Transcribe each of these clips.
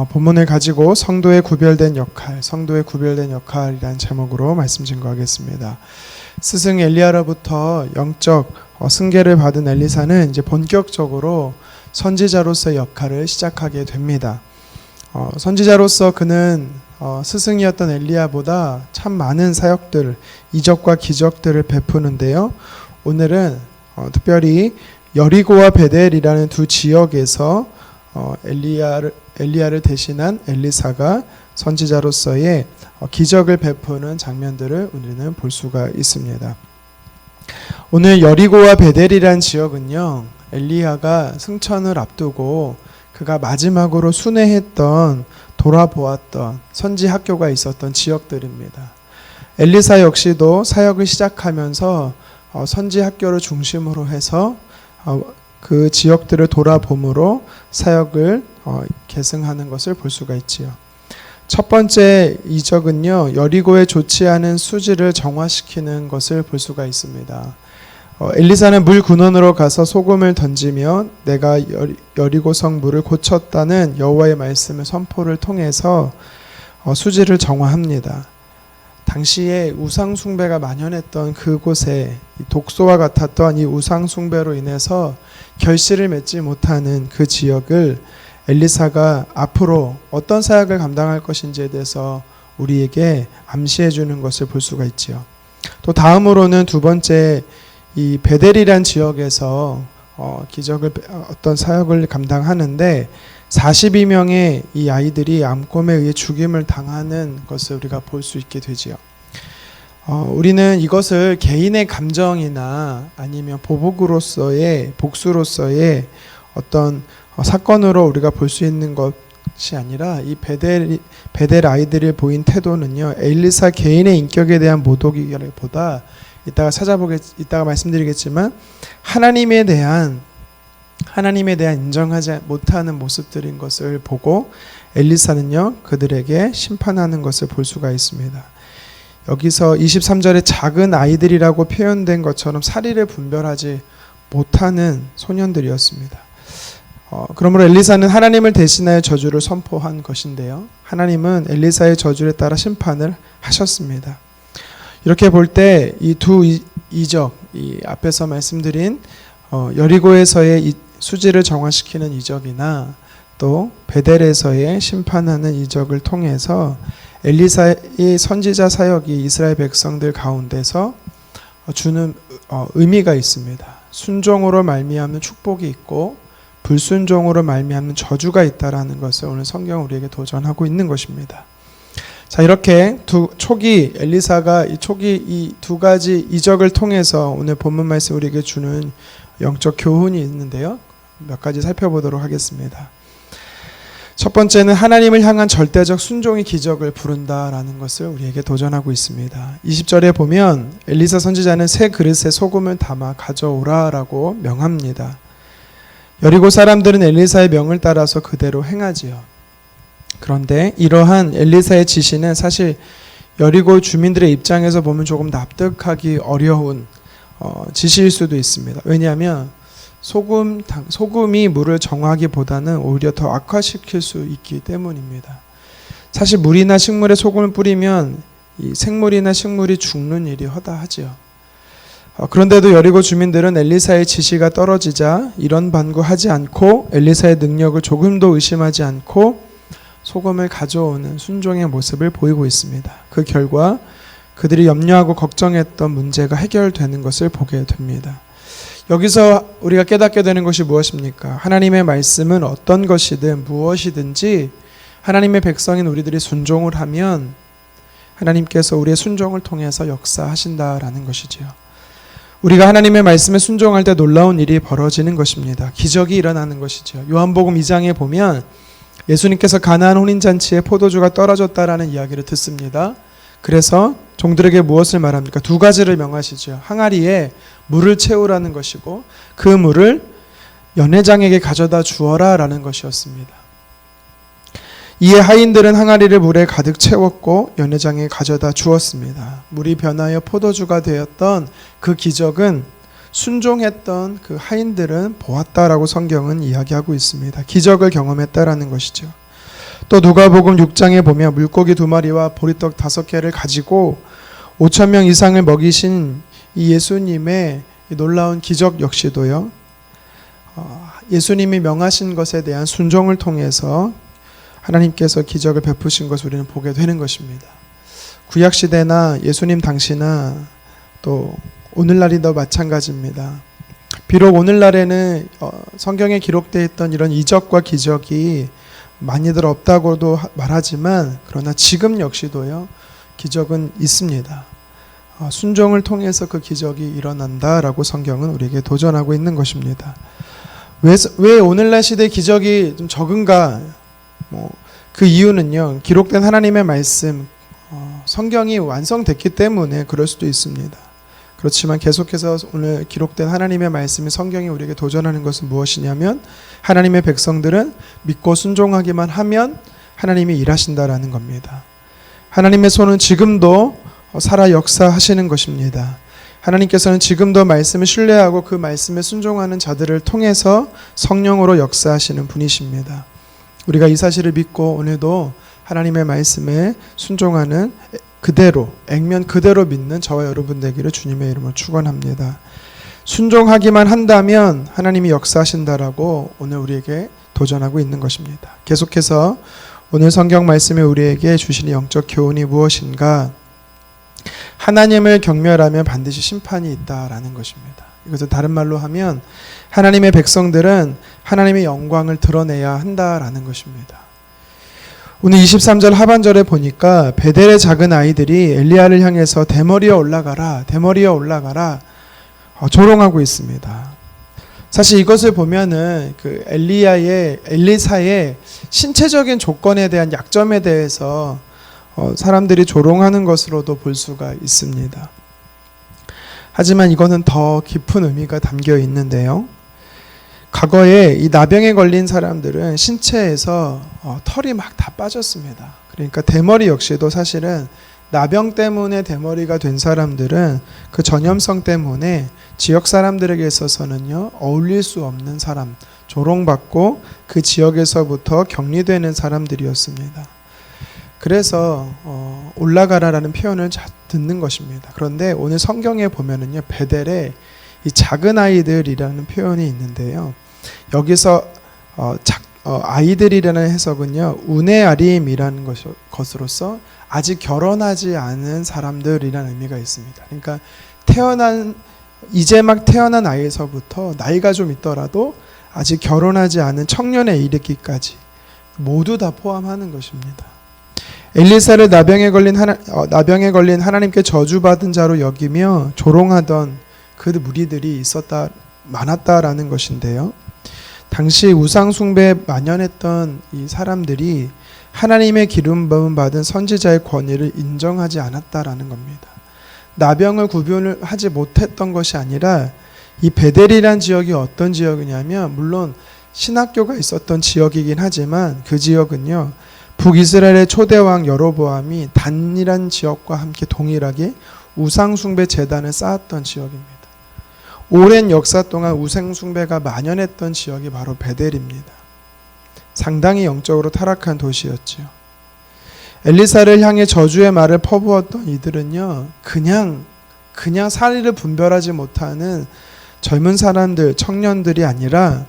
본문을 가지고 성도의 구별된 역할이라는 제목으로 말씀 증거하겠습니다. 스승 엘리야로부터 영적 승계를 받은 엘리사는 이제 본격적으로 선지자로서의 역할을 시작하게 됩니다. 선지자로서 그는 스승이었던 엘리야보다 참 많은 사역들, 이적과 기적들을 베푸는데요. 오늘은 특별히 여리고와 베델이라는 두 지역에서 엘리야를 대신한 엘리사가 선지자로서의 기적을 베푸는 장면들을 우리는 볼 수가 있습니다. 오늘 여리고와 베델이라는 지역은요, 엘리야가 승천을 앞두고 그가 마지막으로 순회했던, 돌아보았던 선지 학교가 있었던 지역들입니다. 엘리사 역시도 사역을 시작하면서 선지 학교를 중심으로 해서 그 지역들을 돌아봄으로 사역을 계승하는 것을 볼 수가 있지요. 첫 번째 이적은요, 여리고의 좋지 않은 수지를 정화시키는 것을 볼 수가 있습니다. 엘리사는 물 근원으로 가서 소금을 던지며 내가 여리고성 물을 고쳤다는 여호와의 말씀을 선포를 통해서 수지를 정화합니다. 당시에 우상 숭배가 만연했던 그곳에 독소와 같았던 이 우상 숭배로 인해서 결실을 맺지 못하는 그 지역을 엘리사가 앞으로 어떤 사역을 감당할 것인지에 대해서 우리에게 암시해 주는 것을 볼 수가 있지요. 또 다음으로는 두 번째 이 베델이란 지역에서 어떤 사역을 감당하는데 42명의 이 아이들이 암곰에 의해 죽임을 당하는 것을 우리가 볼 수 있게 되지요. 우리는 이것을 개인의 감정이나 아니면 복수로서의 어떤 사건으로 우리가 볼 수 있는 것이 아니라 이 베델 아이들이 보인 태도는요, 엘리사 개인의 인격에 대한 모독이기보다 이따가 말씀드리겠지만 하나님에 대한 인정하지 못하는 모습들인 것을 보고 엘리사는요, 그들에게 심판하는 것을 볼 수가 있습니다. 여기서 23절에 작은 아이들이라고 표현된 것처럼 사리를 분별하지 못하는 소년들이었습니다. 그러므로 엘리사는 하나님을 대신하여 저주를 선포한 것인데요, 하나님은 엘리사의 저주에 따라 심판을 하셨습니다. 이렇게 볼 때 이 두 이적, 이 앞에서 말씀드린 여리고에서의 이 수지를 정화시키는 이적이나 또 베델에서의 심판하는 이적을 통해서 엘리사의 선지자 사역이 이스라엘 백성들 가운데서 주는 의미가 있습니다. 순종으로 말미암는 축복이 있고 불순종으로 말미암는 저주가 있다라는 것을 오늘 성경은 우리에게 도전하고 있는 것입니다. 자, 이렇게 엘리사가 이 두 가지 이적을 통해서 오늘 본문 말씀 우리에게 주는 영적 교훈이 있는데요, 몇 가지 살펴보도록 하겠습니다. 첫 번째는 하나님을 향한 절대적 순종이 기적을 부른다라는 것을 우리에게 도전하고 있습니다. 20절에 보면 엘리사 선지자는 새 그릇에 소금을 담아 가져오라라고 명합니다. 여리고 사람들은 엘리사의 명을 따라서 그대로 행하지요. 그런데 이러한 엘리사의 지시는 사실 여리고 주민들의 입장에서 보면 조금 납득하기 어려운 지시일 수도 있습니다. 왜냐하면 소금이 물을 정화하기보다는 오히려 더 악화시킬 수 있기 때문입니다. 사실 물이나 식물에 소금을 뿌리면 이 생물이나 식물이 죽는 일이 허다하지요. 그런데도 여리고 주민들은 엘리사의 지시가 떨어지자 이런 반구하지 않고 엘리사의 능력을 조금도 의심하지 않고 소금을 가져오는 순종의 모습을 보이고 있습니다. 그 결과 그들이 염려하고 걱정했던 문제가 해결되는 것을 보게 됩니다. 여기서 우리가 깨닫게 되는 것이 무엇입니까? 하나님의 말씀은 어떤 것이든 무엇이든지 하나님의 백성인 우리들이 순종을 하면 하나님께서 우리의 순종을 통해서 역사하신다라는 것이지요. 우리가 하나님의 말씀에 순종할 때 놀라운 일이 벌어지는 것입니다. 기적이 일어나는 것이죠. 요한복음 2장에 보면 예수님께서 가나안 혼인잔치에 포도주가 떨어졌다라는 이야기를 듣습니다. 그래서 종들에게 무엇을 말합니까? 두 가지를 명하시죠. 항아리에 물을 채우라는 것이고 그 물을 연회장에게 가져다 주어라 라는 것이었습니다. 이에 하인들은 항아리를 물에 가득 채웠고 연회장에 가져다 주었습니다. 물이 변하여 포도주가 되었던 그 기적은 순종했던 그 하인들은 보았다라고 성경은 이야기하고 있습니다. 기적을 경험했다라는 것이죠. 또 누가복음 6장에 보면 물고기 2마리와 보리떡 5개를 가지고 5,000명 이상을 먹이신 이 예수님의 놀라운 기적 역시도요, 예수님이 명하신 것에 대한 순종을 통해서 하나님께서 기적을 베푸신 것을 우리는 보게 되는 것입니다. 구약시대나 예수님 당시나 또 오늘날이도 마찬가지입니다. 비록 오늘날에는 성경에 기록되어 있던 이런 이적과 기적이 많이들 없다고도 말하지만, 그러나 지금 역시도요, 기적은 있습니다. 순종을 통해서 그 기적이 일어난다라고 성경은 우리에게 도전하고 있는 것입니다. 왜 오늘날 시대 기적이 좀 적은가? 그 이유는요, 기록된 하나님의 말씀, 성경이 완성됐기 때문에 그럴 수도 있습니다. 그렇지만 계속해서 오늘 기록된 하나님의 말씀이, 성경이 우리에게 도전하는 것은 무엇이냐면, 하나님의 백성들은 믿고 순종하기만 하면 하나님이 일하신다라는 겁니다. 하나님의 손은 지금도 살아 역사하시는 것입니다. 하나님께서는 지금도 말씀을 신뢰하고 그 말씀에 순종하는 자들을 통해서 성령으로 역사하시는 분이십니다. 우리가 이 사실을 믿고 오늘도 하나님의 말씀에 순종하는 그대로, 액면 그대로 믿는 저와 여러분 되기를 주님의 이름으로 축원합니다. 순종하기만 한다면 하나님이 역사하신다라고 오늘 우리에게 도전하고 있는 것입니다. 계속해서 오늘 성경 말씀에 우리에게 주시는 영적 교훈이 무엇인가? 하나님을 경멸하면 반드시 심판이 있다라는 것입니다. 이것을 다른 말로 하면 하나님의 백성들은 하나님의 영광을 드러내야 한다라는 것입니다. 오늘 23절 하반절에 보니까 베델의 작은 아이들이 엘리야를 향해서 대머리에 올라가라, 대머리에 올라가라 조롱하고 있습니다. 사실 이것을 보면은 그 엘리사의 신체적인 조건에 대한 약점에 대해서 사람들이 조롱하는 것으로도 볼 수가 있습니다. 하지만 이거는 더 깊은 의미가 담겨 있는데요. 과거에 이 나병에 걸린 사람들은 신체에서 털이 막 다 빠졌습니다. 그러니까 대머리 역시도 사실은 나병 때문에 대머리가 된 사람들은 그 전염성 때문에 지역 사람들에게 있어서는요, 어울릴 수 없는 사람, 조롱받고 그 지역에서부터 격리되는 사람들이었습니다. 그래서 올라가라라는 표현을 듣는 것입니다. 그런데 오늘 성경에 보면은요, 베델에 이 작은 아이들이라는 표현이 있는데요, 여기서 아이들이라는 해석은요, 우네아림이라는 것으로서 아직 결혼하지 않은 사람들이라는 의미가 있습니다. 그러니까 이제 막 태어난 아이에서부터 나이가 좀 있더라도 아직 결혼하지 않은 청년에 이르기까지 모두 다 포함하는 것입니다. 엘리사를 나병에 걸린 하나님께 저주받은 자로 여기며 조롱하던 그 무리들이 많았다라는 것인데요. 당시 우상 숭배에 만연했던 이 사람들이 하나님의 기름 부음 받은 선지자의 권위를 인정하지 않았다라는 겁니다. 나병을 구분을 하지 못했던 것이 아니라 이 베델이란 지역이 어떤 지역이냐면, 물론 신학교가 있었던 지역이긴 하지만 그 지역은요, 북이스라엘의 초대왕 여로보암이 단이란 지역과 함께 동일하게 우상숭배 제단을 쌓았던 지역입니다. 오랜 역사 동안 우상숭배가 만연했던 지역이 바로 베델입니다. 상당히 영적으로 타락한 도시였죠. 엘리사를 향해 저주의 말을 퍼부었던 이들은요, 그냥 사리를 분별하지 못하는 젊은 사람들, 청년들이 아니라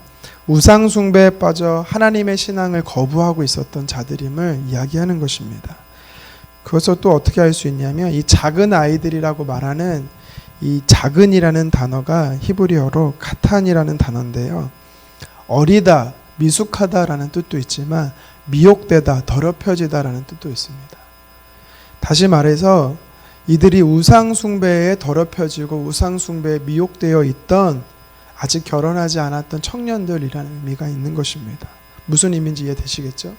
우상숭배에 빠져 하나님의 신앙을 거부하고 있었던 자들임을 이야기하는 것입니다. 그것을 또 어떻게 알 수 있냐면, 이 작은 아이들이라고 말하는 이 작은이라는 단어가 히브리어로 카탄이라는 단어인데요, 어리다, 미숙하다라는 뜻도 있지만 미혹되다, 더럽혀지다라는 뜻도 있습니다. 다시 말해서 이들이 우상숭배에 더럽혀지고 우상숭배에 미혹되어 있던 아직 결혼하지 않았던 청년들이라는 의미가 있는 것입니다. 무슨 의미인지 이해되시겠죠?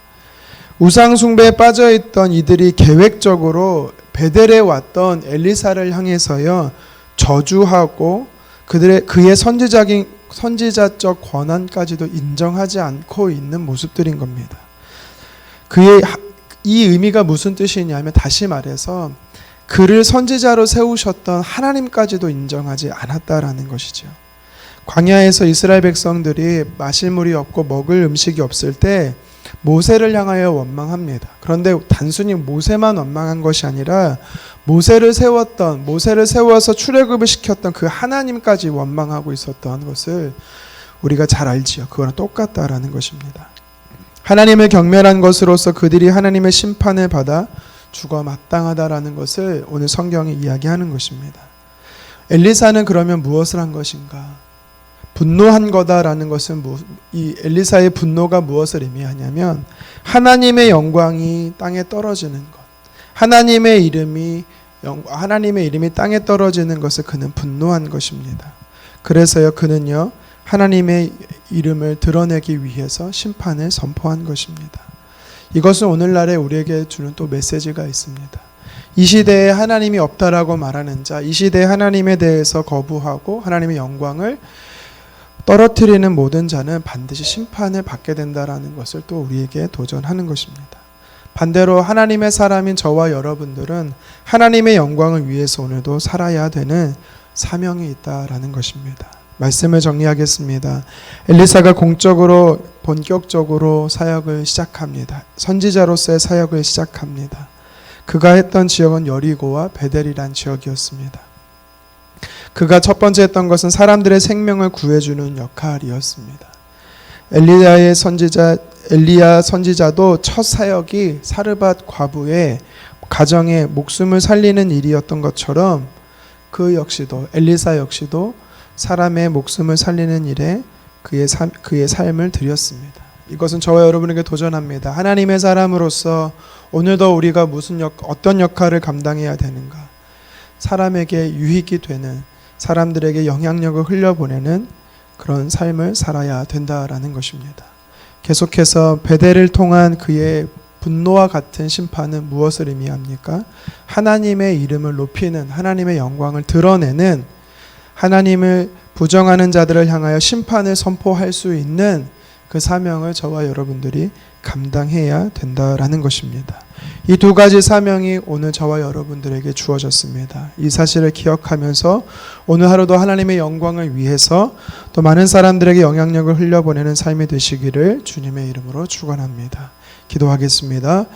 우상숭배에 빠져있던 이들이 계획적으로 베델에 왔던 엘리사를 향해서요, 저주하고 그의 선지자적 권한까지도 인정하지 않고 있는 모습들인 겁니다. 이 의미가 무슨 뜻이냐면, 다시 말해서 그를 선지자로 세우셨던 하나님까지도 인정하지 않았다라는 것이죠. 광야에서 이스라엘 백성들이 마실 물이 없고 먹을 음식이 없을 때 모세를 향하여 원망합니다. 그런데 단순히 모세만 원망한 것이 아니라 모세를 세워서 출애굽을 시켰던 그 하나님까지 원망하고 있었던 것을 우리가 잘 알지요. 그거랑 똑같다라는 것입니다. 하나님을 경멸한 것으로서 그들이 하나님의 심판을 받아 죽어 마땅하다라는 것을 오늘 성경이 이야기하는 것입니다. 엘리사는 그러면 무엇을 한 것인가? 분노한 거다라는 것은 이 엘리사의 분노가 무엇을 의미하냐면 하나님의 영광이 땅에 떨어지는 것, 하나님의 이름이 땅에 떨어지는 것을 그는 분노한 것입니다. 그래서요 그는요 하나님의 이름을 드러내기 위해서 심판을 선포한 것입니다. 이것은 오늘날에 우리에게 주는 또 메시지가 있습니다. 이 시대에 하나님이 없다라고 말하는 자, 이 시대에 하나님에 대해서 거부하고 하나님의 영광을 떨어뜨리는 모든 자는 반드시 심판을 받게 된다라는 것을 또 우리에게 도전하는 것입니다. 반대로 하나님의 사람인 저와 여러분들은 하나님의 영광을 위해서 오늘도 살아야 되는 사명이 있다라는 것입니다. 말씀을 정리하겠습니다. 엘리사가 본격적으로 사역을 시작합니다. 선지자로서의 사역을 시작합니다. 그가 했던 지역은 여리고와 베델이란 지역이었습니다. 그가 첫 번째 했던 것은 사람들의 생명을 구해주는 역할이었습니다. 엘리야 선지자도 첫 사역이 사르밧 과부의 가정의 목숨을 살리는 일이었던 것처럼 엘리사 역시도 사람의 목숨을 살리는 일에 그의 삶을 드렸습니다. 이것은 저와 여러분에게 도전합니다. 하나님의 사람으로서 오늘도 우리가 어떤 역할을 감당해야 되는가? 사람에게 유익이 되는, 사람들에게 영향력을 흘려보내는 그런 삶을 살아야 된다라는 것입니다. 계속해서 베델을 통한 그의 분노와 같은 심판은 무엇을 의미합니까? 하나님의 이름을 높이는, 하나님의 영광을 드러내는, 하나님을 부정하는 자들을 향하여 심판을 선포할 수 있는 그 사명을 저와 여러분들이 감당해야 된다라는 것입니다. 이 두 가지 사명이 오늘 저와 여러분들에게 주어졌습니다. 이 사실을 기억하면서 오늘 하루도 하나님의 영광을 위해서 또 많은 사람들에게 영향력을 흘려보내는 삶이 되시기를 주님의 이름으로 축원합니다. 기도하겠습니다.